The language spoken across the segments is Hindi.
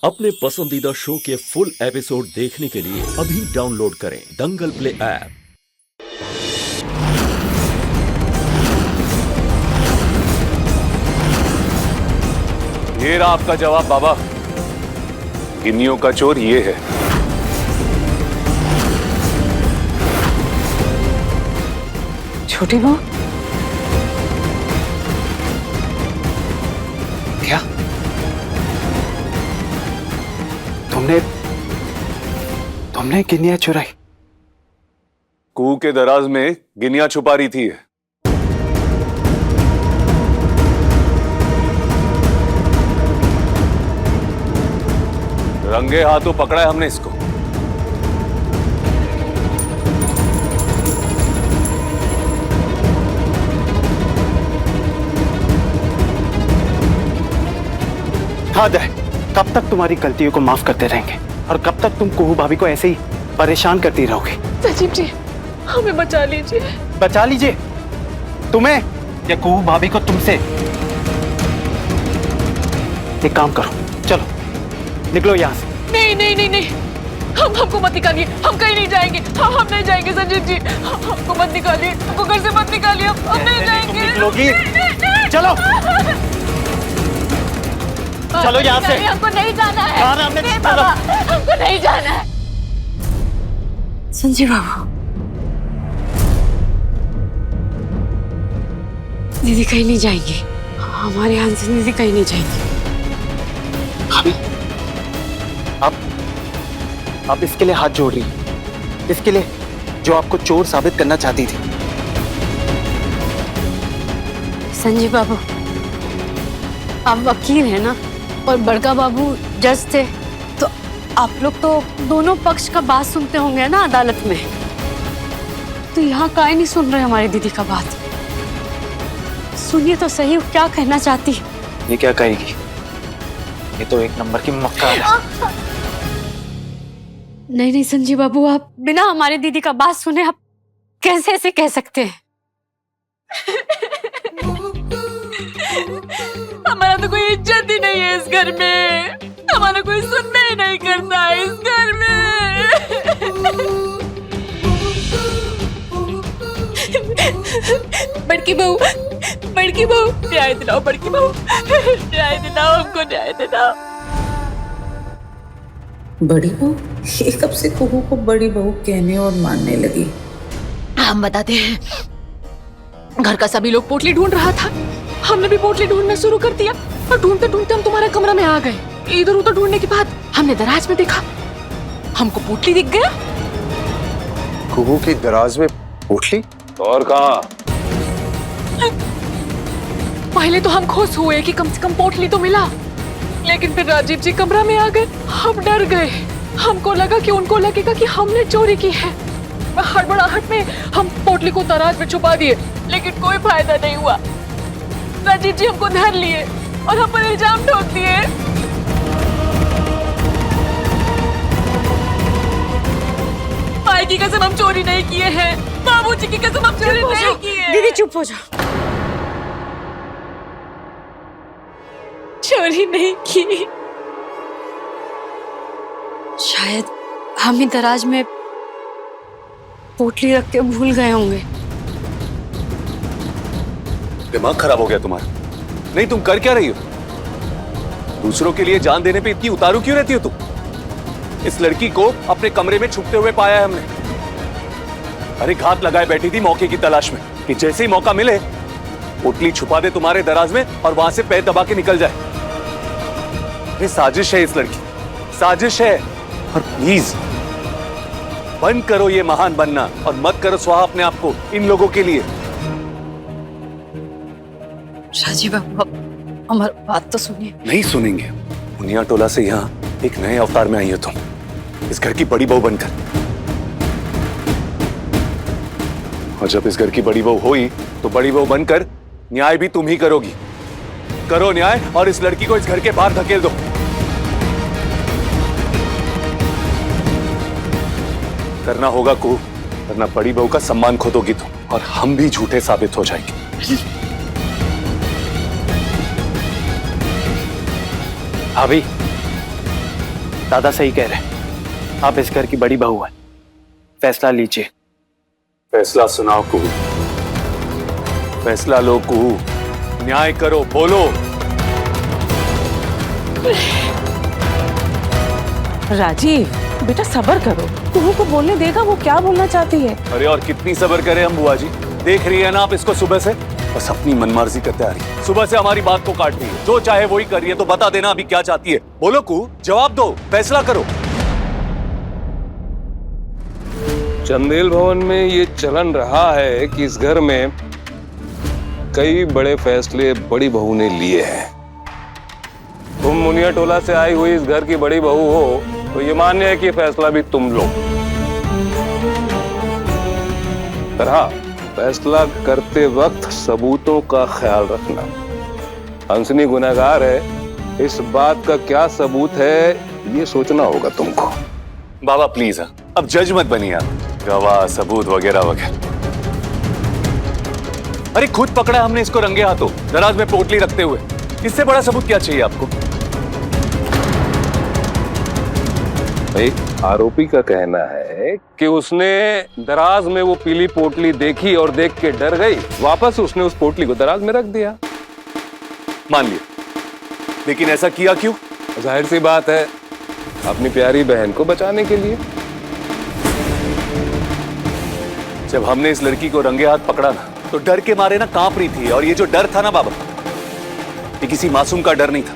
अपने पसंदीदा शो के फुल एपिसोड देखने के लिए अभी डाउनलोड करें दंगल प्ले ऐप। ये रहा आपका जवाब बाबा। गिन्नियों का चोर ये है। छोटी बहू, क्या तुमने गिनिया चुराई? कुएं के दराज में गिनिया छुपा रही थी। रंगे हाथों पकड़ा है हमने इसको। हद है। कब तक तुम्हारी गलतियों को माफ करते रहेंगे और कब तक तुम कुहू भाभी को ऐसे ही परेशान करती रहोगे? सचिव जी, हमें बचा लीजिए। बचा लीजिए? तुम्हें या कुहू भाभी को तुमसे? एक काम करो, चलो निकलो यहाँ से। नहीं नहीं नहीं नहीं, हमको मत निकालिए। हम कहीं नहीं जाएंगे। हम नहीं जाएंगे संजीव जी। हमको मत निकालिए, हमको घर से मत निकालिए। हम नहीं जाएंगे। निकलोगी? चलो चलो यहाँ से। हमको नहीं जाना है। नहीं बाबा, हमको नहीं जाना है। संजीव बाबू, दीदी कहीं नहीं जाएंगी। हमारे यहाँ से दीदी कहीं नहीं जाएंगी। भाभी, आप इसके लिए हाथ जोड़ रही, इसके लिए जो आपको चोर साबित करना चाहती थी। संजीव बाबू, आप वकील हैं ना, और बड़का बाबू जज थे, तो आप लोग तो दोनों पक्ष का बात सुनते होंगे ना अदालत में। तो यहाँ काहे नहीं सुन रहे हमारी दीदी का बात? सुनिए तो सही, वो क्या कहना चाहती है। ये क्या कहेगी? ये तो एक नंबर की मक्कार है। नहीं नहीं संजीव बाबू, आप बिना हमारी दीदी का बात सुने आप कैसे ऐसे कह सकते हैं? हमारा तो कोई इज्जत ही नहीं है इस घर में। हमारा कोई सुनना ही नहीं करता है इस घर में। बड़की बहू, बड़की बहू, न्याय दिलाओ। बड़की बहू, न्याय दिलाओ, हमको न्याय दिलाओ। बड़ी बहू? ये कब से कुहू को बड़ी बहू कहने और मानने लगी? हम बताते हैं। घर का सभी लोग पोटली ढूंढ रहा था, हमने भी पोटली ढूंढना शुरू कर दिया, और ढूंढते ढूंढते हम तुम्हारे कमरा में आ गए। इधर उधर ढूंढने के बाद हमने दराज में देखा, हमको पोटली दिख गया। कुहू की दराज में पोटली? और कहाँ? पहले तो हम खुश हुए कि कम से कम पोटली तो मिला, लेकिन फिर राजीव जी कमरा में आ गए। हम डर गए। हमको लगा कि उनको लगेगा कि हमने चोरी की है। हड़बड़ाहट में हम पोटली को दराज में छुपा दिए, लेकिन कोई फायदा नहीं हुआ। राजीव जी हमको धर लिए और हम पर इल्जाम ठोक दिए। माई की कसम हम चोरी नहीं किए हैं। बाबूजी की कसम हम चोरी नहीं किए। दीदी चुप हो जाओ। चोरी नहीं की। शायद हम ही दराज में पोटली रख के भूल गए होंगे। दिमाग खराब हो गया तुम्हारा? नहीं, तुम कर क्या रही हो? दूसरों के लिए जान देने पे इतनी उतारू क्यों रहती हो तुम? इस लड़की को अपने कमरे में छुपते हुए पाया है हमने। अरे घात लगाए बैठी थी मौके की तलाश में कि जैसे ही मौका मिले पोटली छुपा दे तुम्हारे दराज में और वहां से पैर दबा के निकल जाए। ये साजिश है, इस लड़की साजिश है। और प्लीज बंद करो ये महान बनना और मत करो स्वाहा अपने आप को इन लोगों के लिए। राजीव बाबू, हमारी बात तो सुनिए। नहीं सुनेंगे। मुनिया टोला से यहाँ एक नए अवतार में आई हो तुम, इस घर की बड़ी बहू बनकर। और जब इस घर की बड़ी बहू हुई तो बड़ी बहू बनकर न्याय भी तुम ही करोगी। करो न्याय और इस लड़की को इस घर के बाहर धकेल दो। करना होगा को, वरना बड़ी बहू का सम्मान खो दोगी तुम और हम भी झूठे साबित हो जाएंगे। भाभी, दादा सही कह रहे हैं, आप इस घर की बड़ी बहू हैं, फैसला लीजिए। फैसला सुनाओ कुहू, फैसला लो कुहू, न्याय करो, बोलो। राजीव बेटा सब्र करो, कुहू को बोलने देगा, वो क्या बोलना चाहती है। अरे और कितनी सब्र करें हम बुआ जी, देख रही है ना आप इसको सुबह से बस अपनी मनमर्जी करते आ रही है, सुबह से हमारी बात को काट रही है, जो चाहे वही कर रही है। तो बता देना अभी क्या चाहती है, बोलो कुहू, जवाब दो, फैसला करो। चंदेल भवन में ये चलन रहा है कि इस घर में कई बड़े फैसले बड़ी बहू ने लिए हैं। तुम मुनिया टोला से आई हुई इस घर की बड़ी बहू हो तो ये मान्य है कि फैसला भी तुम लो। पर हाँ, फैसला करते वक्त सबूतों का ख्याल रखना। हंसनी गुनहगार है, इस बात का क्या सबूत है ये सोचना होगा तुमको। बाबा प्लीज अब जज मत बनिए आप, गवाह सबूत वगैरह वगैरह। अरे खुद पकड़ा हमने इसको रंगे हाथों, दराज में पोटली रखते हुए, इससे बड़ा सबूत क्या चाहिए आपको? भाई आरोपी का कहना है कि उसने दराज में वो पीली पोटली देखी और देख के डर गई, वापस उसने उस पोटली को दराज में रख दिया। मान लिया, लेकिन ऐसा किया क्यों? जाहिर सी बात है, अपनी प्यारी बहन को बचाने के लिए। जब हमने इस लड़की को रंगे हाथ पकड़ा ना तो डर के मारे ना कांप रही थी, और ये जो डर था ना बाबा, ये किसी मासूम का डर नहीं था,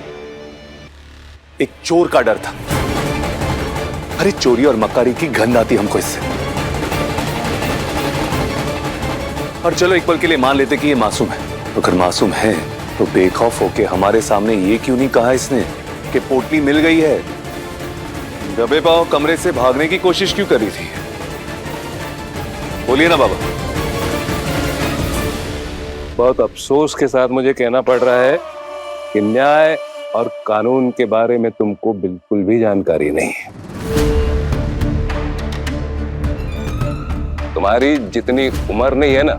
एक चोर का डर था। अरे चोरी और मक्कारी की गंध आती हमको इससे। और चलो एक पल के लिए मान लेते कि ये मासूम है, तो अगर मासूम है तो बेखौफ होके हमारे सामने ये क्यों नहीं कहा इसने कि पोटली मिल गई है? दबे पांव कमरे से भागने की कोशिश क्यों कर रही थी? बोलिए ना बाबा। बहुत अफसोस के साथ मुझे कहना पड़ रहा है कि न्याय और कानून के बारे में तुमको बिल्कुल भी जानकारी नहीं है। तुम्हारी जितनी उम्र नहीं है ना,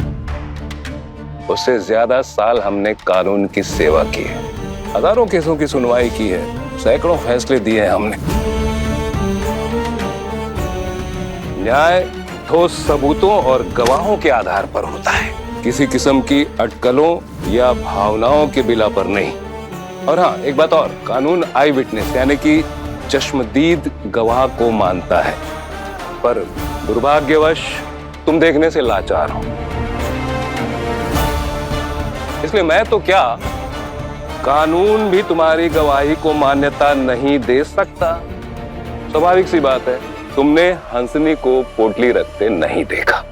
उससे ज्यादा साल हमने कानून की सेवा की है, हजारों केसों की सुनवाई की है, सैकड़ों फैसले दिए हैं हमने। न्याय ठोस सबूतों और गवाहों के आधार पर होता है, किसी किस्म की अटकलों या भावनाओं के बिला पर नहीं। और हाँ, एक बात और, कानून आई विटनेस यानी कि चश्मदीद गवाह को मानता है, पर दुर्भाग्यवश तुम देखने से लाचार हो। इसलिए मैं तो क्या, कानून भी तुम्हारी गवाही को मान्यता नहीं दे सकता। स्वाभाविक सी बात है, तुमने हंसनी को पोटली रखते नहीं देखा।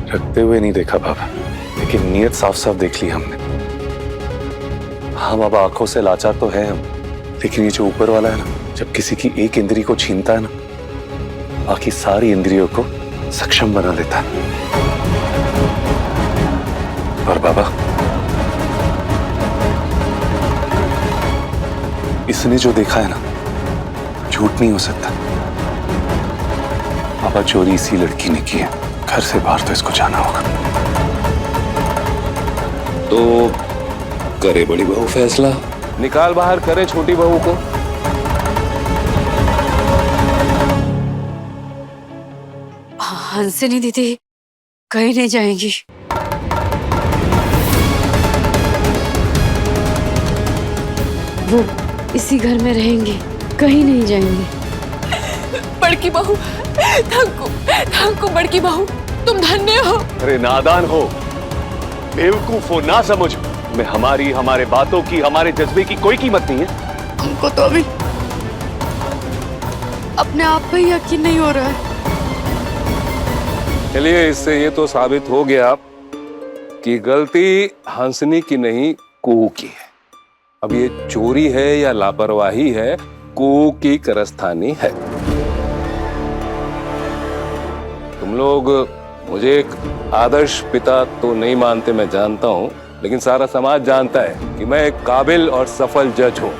रखते हुए नहीं देखा बाबा, लेकिन नीयत साफ साफ देख ली हमने। हाँ बाबा, आंखों से लाचार तो है हम, लेकिन ये जो ऊपर वाला है ना, जब किसी की एक इंद्री को छीनता है ना, बाकी सारी इंद्रियों को सक्षम बना लेता है। और बाबा, इसने जो देखा है ना, झूठ नहीं हो सकता। बाबा, चोरी इसी लड़की ने की है, घर से बाहर तो इसको जाना होगा। तो करे बड़ी बहू फैसला, निकाल बाहर करे छोटी बहू को। हंसनी दीदी कहीं नहीं जाएंगी। वो इसी घर में रहेंगी, कहीं नहीं जाएंगी। बड़की बहू, थैंक बड़की बहू, तुम धन्य हो। अरे नादान हो, बेवकूफ हो, ना समझ में हमारे बातों की, हमारे जज्बे की कोई कीमत नहीं है। हमको तो अभी अपने आप पे यकीन नहीं हो रहा है। चलिए, इससे ये तो साबित हो गया कि गलती हंसनी की नहीं, कुहू की है। अब ये चोरी है या लापरवाही है, कुहू की कारस्तानी है। तुम लोग मुझे एक आदर्श पिता तो नहीं मानते, मैं जानता हूं, लेकिन सारा समाज जानता है कि मैं एक काबिल और सफल जज हूं।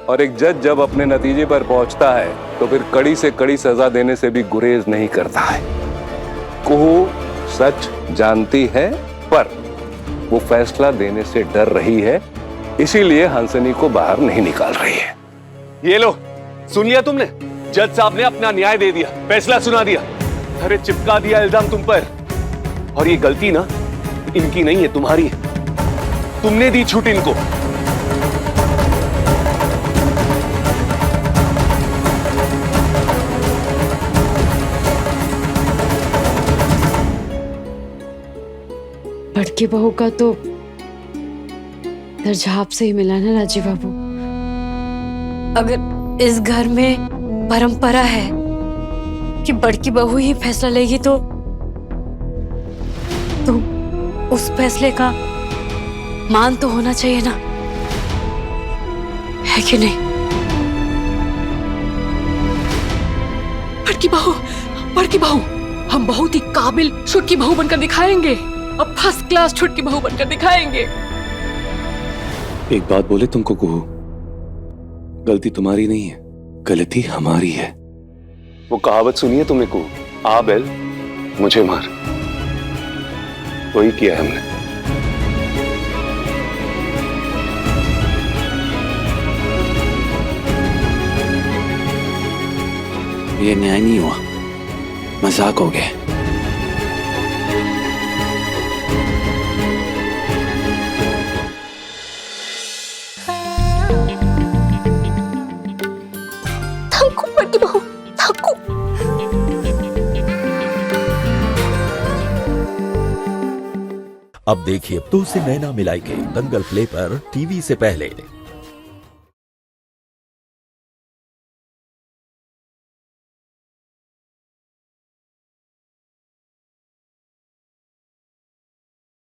और एक जज जब अपने नतीजे पर पहुंचता है तो फिर कड़ी से कड़ी सजा देने से भी गुरेज नहीं करता है। कुहू सच जानती है, पर वो फैसला देने से डर रही है, इसीलिए हंसनी को बाहर नहीं निकाल रही है। ये लो, सुन लिया तुमने? जज साहब ने अपना न्याय दे दिया, फैसला सुना दिया। अरे चिपका दिया इल्जाम तुम पर। और ये गलती ना इनकी नहीं है, तुम्हारी है। तुमने दी छूट इनको। बड़की बहू का तो दर्जा आपसे ही मिला ना राजीव बाबू। अगर इस घर में परंपरा है कि बड़की बहू ही फैसला लेगी तो उस फैसले का मान तो होना चाहिए ना, है कि नहीं? बड़की बहू, हम बहुत ही काबिल छुटकी बहू बनकर दिखाएंगे। अब फर्स्ट क्लास छुटकी बहू बनकर दिखाएंगे। एक बात बोले तुमको कुहू, गलती तुम्हारी नहीं है, गलती हमारी है। वो कहावत सुनी है तुमने कुहू, आ बैल मुझे मार, वही किया है हमने। ये न्याय नहीं हुआ, मजाक हो गया। अब देखिए तो से नैना मिलाई के दंगल प्ले पर टीवी से पहले।